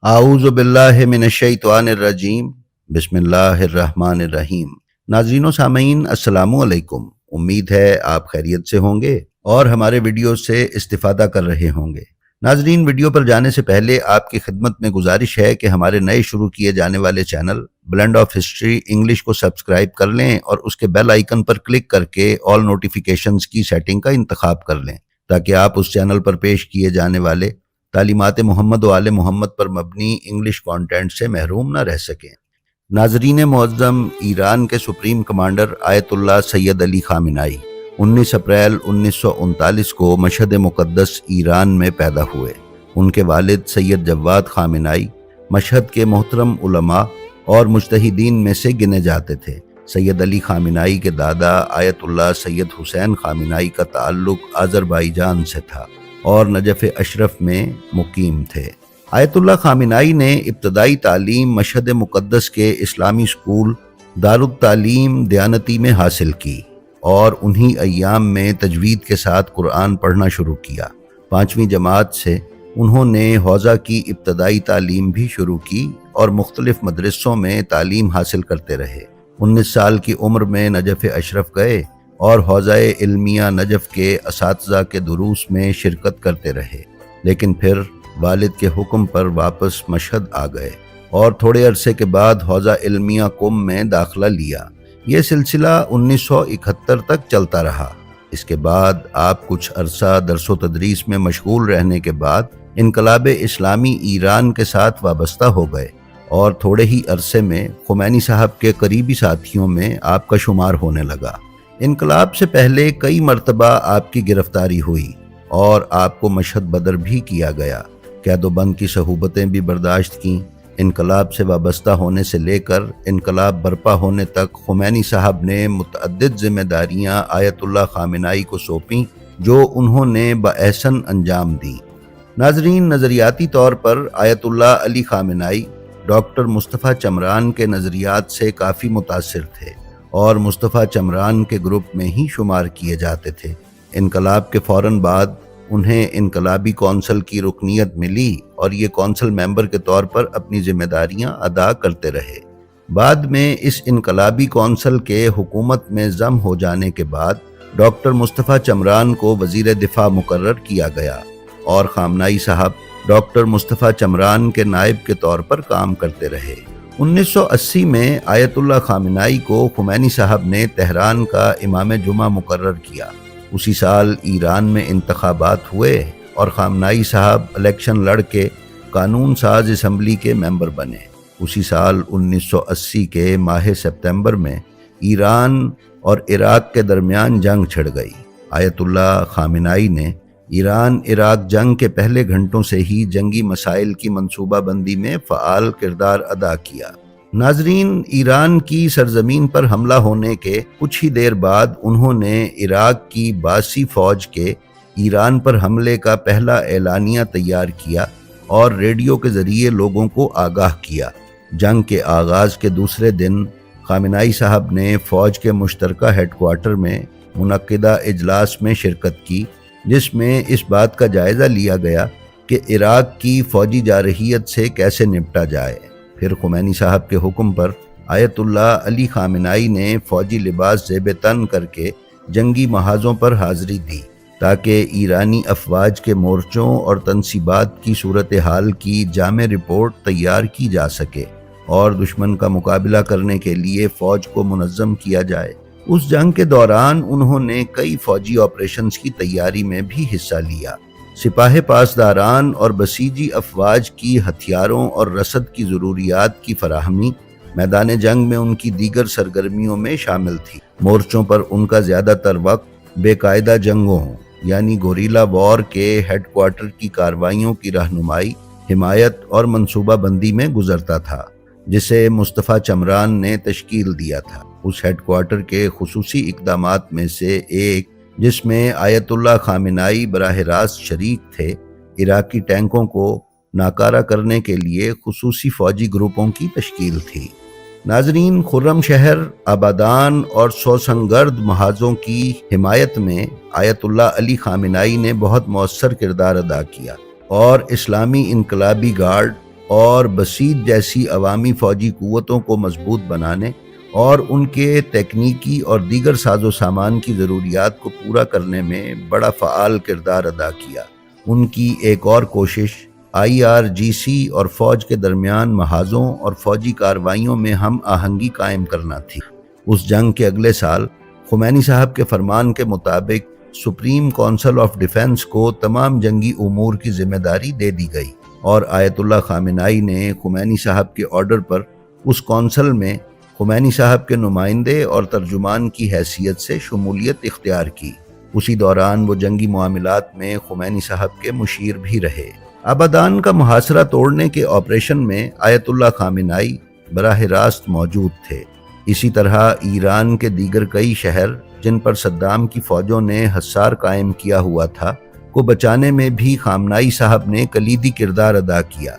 اعوذ باللہ من الشیطان الرجیم بسم اللہ الرحمن الرحیم۔ ناظرین و سامعین السلام علیکم، امید ہے آپ خیریت سے ہوں گے اور ہمارے ویڈیو سے استفادہ کر رہے ہوں گے۔ ناظرین، ویڈیو پر جانے سے پہلے آپ کی خدمت میں گزارش ہے کہ ہمارے نئے شروع کیے جانے والے channel blend of history English کو سبسکرائب کر لیں اور اس کے بیل آئیکن پر کلک کر کے آل نوٹیفیکیشنز کی سیٹنگ کا انتخاب کر لیں تاکہ آپ اس چینل پر پیش کیے جانے والے تعلیمات محمد و آل محمد پر مبنی انگلش کانٹینٹ سے محروم نہ رہ سکیں۔ ناظرین معظم، ایران کے سپریم کمانڈر آیت اللہ سید علی خامنائی 19 اپریل 1939 کو مشہد مقدس ایران میں پیدا ہوئے۔ ان کے والد سید جواد خامنائی مشہد کے محترم علماء اور مجتہدین میں سے گنے جاتے تھے۔ سید علی خامنائی کے دادا آیت اللہ سید حسین خامنائی کا تعلق آذربائیجان سے تھا اور نجف اشرف میں مقیم تھے۔ آیت اللہ خامنائی نے ابتدائی تعلیم مشہد مقدس کے اسلامی اسکول دارالتعلیم دیانتی میں حاصل کی اور انہی ایام میں تجوید کے ساتھ قرآن پڑھنا شروع کیا۔ 5ویں جماعت سے انہوں نے حوزہ کی ابتدائی تعلیم بھی شروع کی اور مختلف مدرسوں میں تعلیم حاصل کرتے رہے۔ 19 سال کی عمر میں نجف اشرف گئے اور حوزہ علمیہ نجف کے اساتذہ کے دروس میں شرکت کرتے رہے، لیکن پھر والد کے حکم پر واپس مشہد آ گئے اور تھوڑے عرصے کے بعد حوزہ علمیہ قم میں داخلہ لیا۔ یہ سلسلہ 1971 تک چلتا رہا۔ اس کے بعد آپ کچھ عرصہ درس و تدریس میں مشغول رہنے کے بعد انقلاب اسلامی ایران کے ساتھ وابستہ ہو گئے اور تھوڑے ہی عرصے میں خمینی صاحب کے قریبی ساتھیوں میں آپ کا شمار ہونے لگا۔ انقلاب سے پہلے کئی مرتبہ آپ کی گرفتاری ہوئی اور آپ کو مشہد بدر بھی کیا گیا۔ قید و بند کی صعوبتیں بھی برداشت کیں۔ انقلاب سے وابستہ ہونے سے لے کر انقلاب برپا ہونے تک خمینی صاحب نے متعدد ذمہ داریاں آیت اللہ خامنائی کو سونپیں جو انہوں نے باحسن انجام دیں۔ ناظرین، نظریاتی طور پر آیت اللہ علی خامنائی ڈاکٹر مصطفیٰ چمران کے نظریات سے کافی متاثر تھے اور مصطفیٰ چمران کے گروپ میں ہی شمار کیے جاتے تھے۔ انقلاب کے فوراً بعد انہیں انقلابی کونسل کی رکنیت ملی اور یہ کونسل ممبر کے طور پر اپنی ذمہ داریاں ادا کرتے رہے۔ بعد میں اس انقلابی کونسل کے حکومت میں ضم ہو جانے کے بعد ڈاکٹر مصطفیٰ چمران کو وزیر دفاع مقرر کیا گیا اور خامنائی صاحب ڈاکٹر مصطفیٰ چمران کے نائب کے طور پر کام کرتے رہے۔ 1980 میں آیت اللہ خامنائی کو خمینی صاحب نے تہران کا امام جمعہ مقرر کیا۔ اسی سال ایران میں انتخابات ہوئے اور خامنائی صاحب الیکشن لڑ کے قانون ساز اسمبلی کے ممبر بنے۔ اسی سال 1980 کے ماہ ستمبر میں ایران اور عراق کے درمیان جنگ چھڑ گئی۔ آیت اللہ خامنائی نے ایران عراق جنگ کے پہلے گھنٹوں سے ہی جنگی مسائل کی منصوبہ بندی میں فعال کردار ادا کیا۔ ناظرین، ایران کی سرزمین پر حملہ ہونے کے کچھ ہی دیر بعد انہوں نے عراق کی باسی فوج کے ایران پر حملے کا پہلا اعلانیہ تیار کیا اور ریڈیو کے ذریعے لوگوں کو آگاہ کیا۔ جنگ کے آغاز کے دوسرے دن خامنائی صاحب نے فوج کے مشترکہ ہیڈ کوارٹر میں منعقدہ اجلاس میں شرکت کی، جس میں اس بات کا جائزہ لیا گیا کہ عراق کی فوجی جارحیت سے کیسے نپٹا جائے۔ پھر خمینی صاحب کے حکم پر آیت اللہ علی خامنائی نے فوجی لباس زیب تن کر کے جنگی محاذوں پر حاضری دی تاکہ ایرانی افواج کے مورچوں اور تنصیبات کی صورتحال کی جامع رپورٹ تیار کی جا سکے اور دشمن کا مقابلہ کرنے کے لیے فوج کو منظم کیا جائے۔ اس جنگ کے دوران انہوں نے کئی فوجی آپریشنز کی تیاری میں بھی حصہ لیا۔ سپاہ پاسداران اور بسیجی افواج کی ہتھیاروں اور رسد کی ضروریات کی فراہمی میدان جنگ میں ان کی دیگر سرگرمیوں میں شامل تھی۔ مورچوں پر ان کا زیادہ تر وقت بے قاعدہ جنگوں یعنی گوریلا وار کے ہیڈ کوارٹر کی کارروائیوں کی رہنمائی، حمایت اور منصوبہ بندی میں گزرتا تھا، جسے مصطفیٰ چمران نے تشکیل دیا تھا۔ اس ہیڈ کوارٹر کے خصوصی اقدامات میں سے ایک، جس میں آیت اللہ خامنائی براہ راست شریک تھے، عراقی ٹینکوں کو ناکارہ کرنے کے لیے خصوصی فوجی گروپوں کی تشکیل تھی۔ ناظرین، خرم شہر، آبادان اور سوسنگرد محاذوں کی حمایت میں آیت اللہ علی خامنائی نے بہت مؤثر کردار ادا کیا اور اسلامی انقلابی گارڈ اور بسیط جیسی عوامی فوجی قوتوں کو مضبوط بنانے اور ان کے تکنیکی اور دیگر ساز و سامان کی ضروریات کو پورا کرنے میں بڑا فعال کردار ادا کیا۔ ان کی ایک اور کوشش IRGC اور فوج کے درمیان محاذوں اور فوجی کارروائیوں میں ہم آہنگی قائم کرنا تھی۔ اس جنگ کے اگلے سال خمینی صاحب کے فرمان کے مطابق سپریم کونسل آف ڈیفنس کو تمام جنگی امور کی ذمہ داری دے دی گئی، اور آیت اللہ خامنائی نے خمینی صاحب کے آرڈر پر اس کونسل میں خمینی صاحب کے نمائندے اور ترجمان کی حیثیت سے شمولیت اختیار کی۔ اسی دوران وہ جنگی معاملات میں خمینی صاحب کے مشیر بھی رہے۔ آبادان کا محاصرہ توڑنے کے آپریشن میں آیت اللہ خامنائی براہ راست موجود تھے۔ اسی طرح ایران کے دیگر کئی شہر جن پر صدام کی فوجوں نے حصار قائم کیا ہوا تھا کو بچانے میں بھی خامنائی صاحب نے کلیدی کردار ادا کیا۔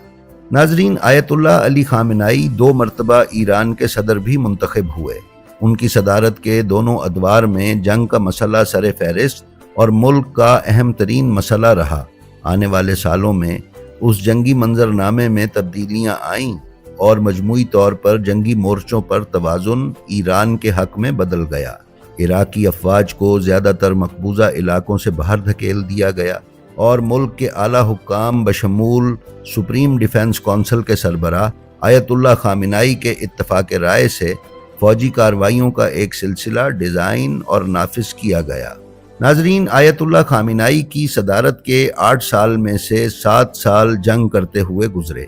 ناظرین، آیت اللہ علی خامنائی 2 مرتبہ ایران کے صدر بھی منتخب ہوئے۔ ان کی صدارت کے دونوں ادوار میں جنگ کا مسئلہ سر فہرست اور ملک کا اہم ترین مسئلہ رہا۔ آنے والے سالوں میں اس جنگی منظرنامے میں تبدیلیاں آئیں اور مجموعی طور پر جنگی مورچوں پر توازن ایران کے حق میں بدل گیا۔ عراقی افواج کو زیادہ تر مقبوضہ علاقوں سے باہر دھکیل دیا گیا، اور ملک کے اعلیٰ حکام بشمول سپریم ڈیفنس کونسل کے سربراہ آیت اللہ خامنائی کے اتفاق رائے سے فوجی کارروائیوں کا ایک سلسلہ ڈیزائن اور نافذ کیا گیا۔ ناظرین، آیت اللہ خامنائی کی صدارت کے 8 سال میں سے 7 سال جنگ کرتے ہوئے گزرے۔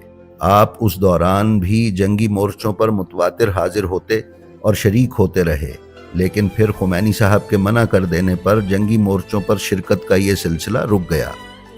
آپ اس دوران بھی جنگی مورچوں پر متواتر حاضر ہوتے اور شریک ہوتے رہے، لیکن پھر خمینی صاحب کے منع کر دینے پر جنگی مورچوں پر شرکت کا یہ سلسلہ رک گیا۔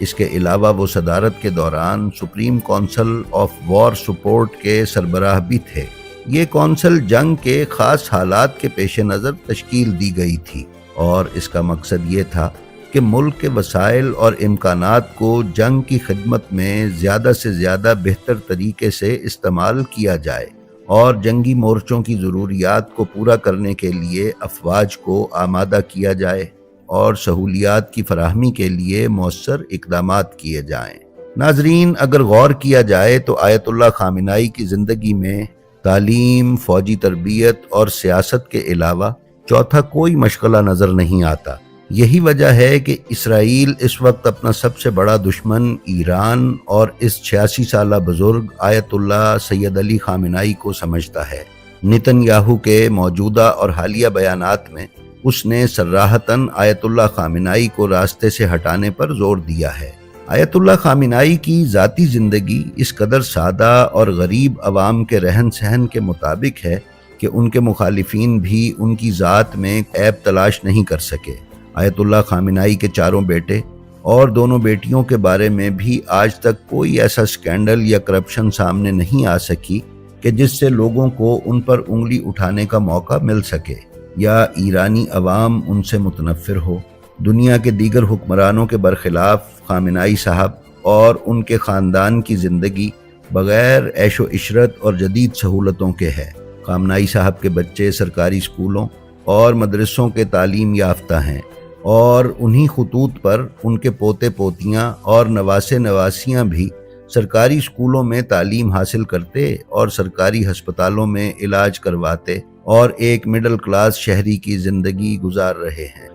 اس کے علاوہ وہ صدارت کے دوران supreme council of war support کے سربراہ بھی تھے۔ یہ کونسل جنگ کے خاص حالات کے پیش نظر تشکیل دی گئی تھی، اور اس کا مقصد یہ تھا کہ ملک کے وسائل اور امکانات کو جنگ کی خدمت میں زیادہ سے زیادہ بہتر طریقے سے استعمال کیا جائے، اور جنگی مورچوں کی ضروریات کو پورا کرنے کے لیے افواج کو آمادہ کیا جائے اور سہولیات کی فراہمی کے لیے مؤثر اقدامات کیے جائیں۔ ناظرین، اگر غور کیا جائے تو آیت اللہ خامنائی کی زندگی میں تعلیم، فوجی تربیت اور سیاست کے علاوہ چوتھا کوئی مشغلہ نظر نہیں آتا۔ یہی وجہ ہے کہ اسرائیل اس وقت اپنا سب سے بڑا دشمن ایران اور اس 86 سالہ بزرگ آیت اللہ سید علی خامنائی کو سمجھتا ہے۔ نتن یاہو کے موجودہ اور حالیہ بیانات میں اس نے صراحتاً آیت اللہ خامنائی کو راستے سے ہٹانے پر زور دیا ہے۔ آیت اللہ خامنائی کی ذاتی زندگی اس قدر سادہ اور غریب عوام کے رہن سہن کے مطابق ہے کہ ان کے مخالفین بھی ان کی ذات میں عیب تلاش نہیں کر سکے۔ آیت اللہ خامنائی کے 4 بیٹے اور 2 بیٹیوں کے بارے میں بھی آج تک کوئی ایسا سکینڈل یا کرپشن سامنے نہیں آ سکی کہ جس سے لوگوں کو ان پر انگلی اٹھانے کا موقع مل سکے یا ایرانی عوام ان سے متنفر ہو۔ دنیا کے دیگر حکمرانوں کے برخلاف خامنائی صاحب اور ان کے خاندان کی زندگی بغیر عیش و عشرت اور جدید سہولتوں کے ہے۔ خامنائی صاحب کے بچے سرکاری اسکولوں اور مدرسوں کے تعلیم یافتہ ہیں، اور انہی خطوط پر ان کے پوتے پوتیاں اور نواسے نواسیاں بھی سرکاری اسکولوں میں تعلیم حاصل کرتے اور سرکاری ہسپتالوں میں علاج کرواتے اور ایک مڈل کلاس شہری کی زندگی گزار رہے ہیں۔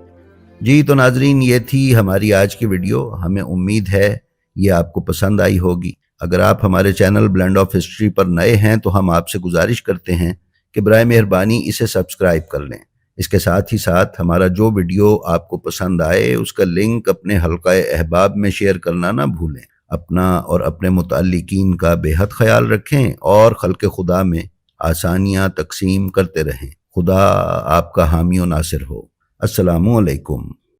جی تو ناظرین، یہ تھی ہماری آج کی ویڈیو۔ ہمیں امید ہے یہ آپ کو پسند آئی ہوگی۔ اگر آپ ہمارے چینل بلینڈ آف ہسٹری پر نئے ہیں تو ہم آپ سے گزارش کرتے ہیں کہ برائے مہربانی اسے سبسکرائب کر لیں۔ اس کے ساتھ ہی ساتھ ہمارا جو ویڈیو آپ کو پسند آئے اس کا لنک اپنے حلقہ احباب میں شیئر کرنا نہ بھولیں۔ اپنا اور اپنے متعلقین کا بے حد خیال رکھیں اور خلق خدا میں آسانیاں تقسیم کرتے رہیں۔ خدا آپ کا حامی و ناصر ہو۔ السلام علیکم۔